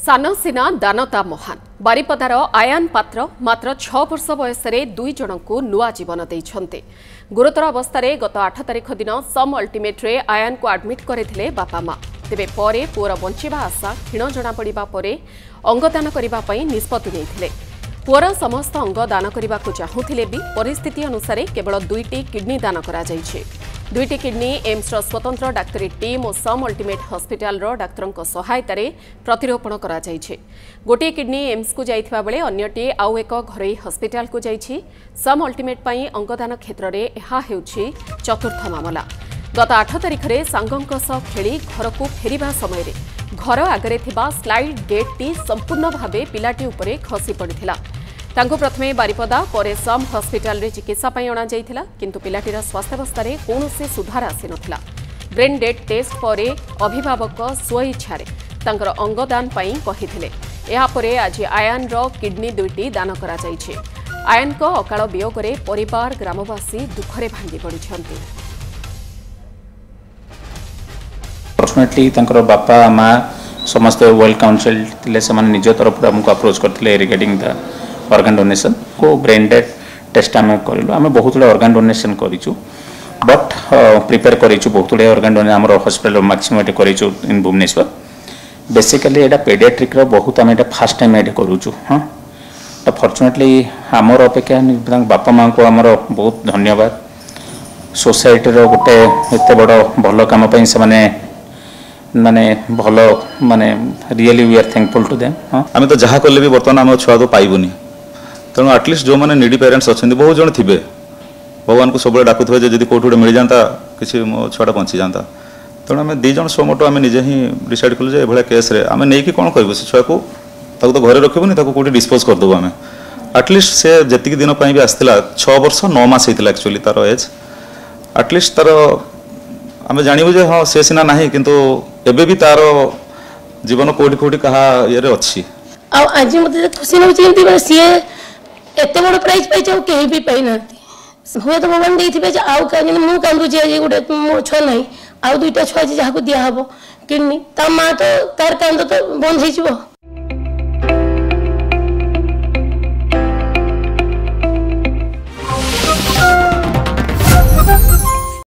सानसिना दानता महान बारिपदार आयान पात्र मात्र 6 वर्ष बयस दुई जन को नुआ जीवन देइछन्ते। गुरुतर अवस्था गत 8 तारिख दिन सम अल्टिमेट्रे आयान को आडमिट करथिले बापा माँ। तेबे परे पुअर बंचिबा आशा क्षीण जना पड़िबा परे अंगदान करिबा पई निष्पत्ति नेइथिले। पुअर समस्त अंग दान करने चाहूले भी परिस्थिति अनुसार केवल 2टी किडनी दान करा जाइछे। 2टी किडनी एम्स स्वतंत्र डाक्तरी टीम और सम अल्टिमेट हॉस्पिटल डाक्तरों सहायतार प्रतिरोपण करा जाइछे। गोटे किडनी एम्स को जाइथिबा बेले अन्यटी आउ एक घरोई हॉस्पिटल को जाइछि। सम अल्टिमेट पई अंगदान क्षेत्र में यह हेउछि चतुर्थ मामला। गत 8 तारिख में सांगों सह खेली घर को फेरिबा समय घर आगरे थिबा स्लाइड गेट टी संपूर्ण भावे पिलाटी उपरे खसी पड़िथिला। तांको प्रथमे बारिपदा परे सम हॉस्पिटल रे चिकित्सा पई अणा जाइथिला, किंतु पिलाटीर स्वास्थ्यावस्था रे कोनोसी सुधार आसी नथिला। ब्रेन डेथ टेस्ट परे अभिभावक स्वइच्छारे तांकर अंगदान पई कहिथिले। एहा परे आज आयान रो किडनी 2टी दान करा जाइछे। आयान को अकाल वियोगरे परिवार ग्रामवासी दुखरे भांगी पड़िछन्ते। फॉर्चुनेटली तांकर बापा माँ समस्त वेल काउंसिल थिले, से निज तरफ हमको अप्रोच करथिले रिगार्डिंग द ऑर्गन डोनेशन को ब्रेन डेथ टेस्ट आम करूँ। आम बहुत गुड़े ऑर्गन डोनेशन करूँ, बट प्रिपेयर करूँ बहुत गुड़े ऑर्गन डोनेशन आम हॉस्पिटल मैक्सिमम करूँ इन भुवनेश्वर। बेसिकली यहाँ पेडियाट्रिक बहुत आम फास्ट टाइम ये करूँ। हाँ, तो फॉर्चुनेटली आमर अपेक्षा बापा माँ को आमर बहुत धन्यवाद। सोसाइटी गोटे एत बड़ भल कम से माने भल माने really we are thankful to them. हाँ, आम तो जहाँ कले भी बर्तमान आम छुआ तो पाइबुनी, तेणु आटलिस्ट जो मैंने नीडी पेरेन्ट्स अच्छा बहुत जन थे भगवान को सब डाकुवे जब कौट गोटे मिल जाता कि मो छुआटा बची जाता। तेणु आम 2 जन स्वमोटो आम निजे ही डिसाइड कलु ये केस आम नहीं कौन करूँ से छुआ को तो घरे रखबनी कौट डिस्पोज करदेबू। आम आटलिस्ट से जी दिन भी आसला 6 वर्ष 9 मास होता एक्चुअली तार एज। आटलिस्ट तार आम जानवु जे हाँ से सीना ना किंतु एबे भी तार जीवन कोठी कोठी कहा ये अच्छी। आज मत खुशी नौ सी एत बड़ प्राइज पाई कहीं भी पाई ना हुए तो भगवान देते आउ मुझे कांदुचे गोटे मो छुआ ना आउ 2टा छुआ जहाँ को दिहब किडनी ता माँ तो तार कांद तो बंद हो।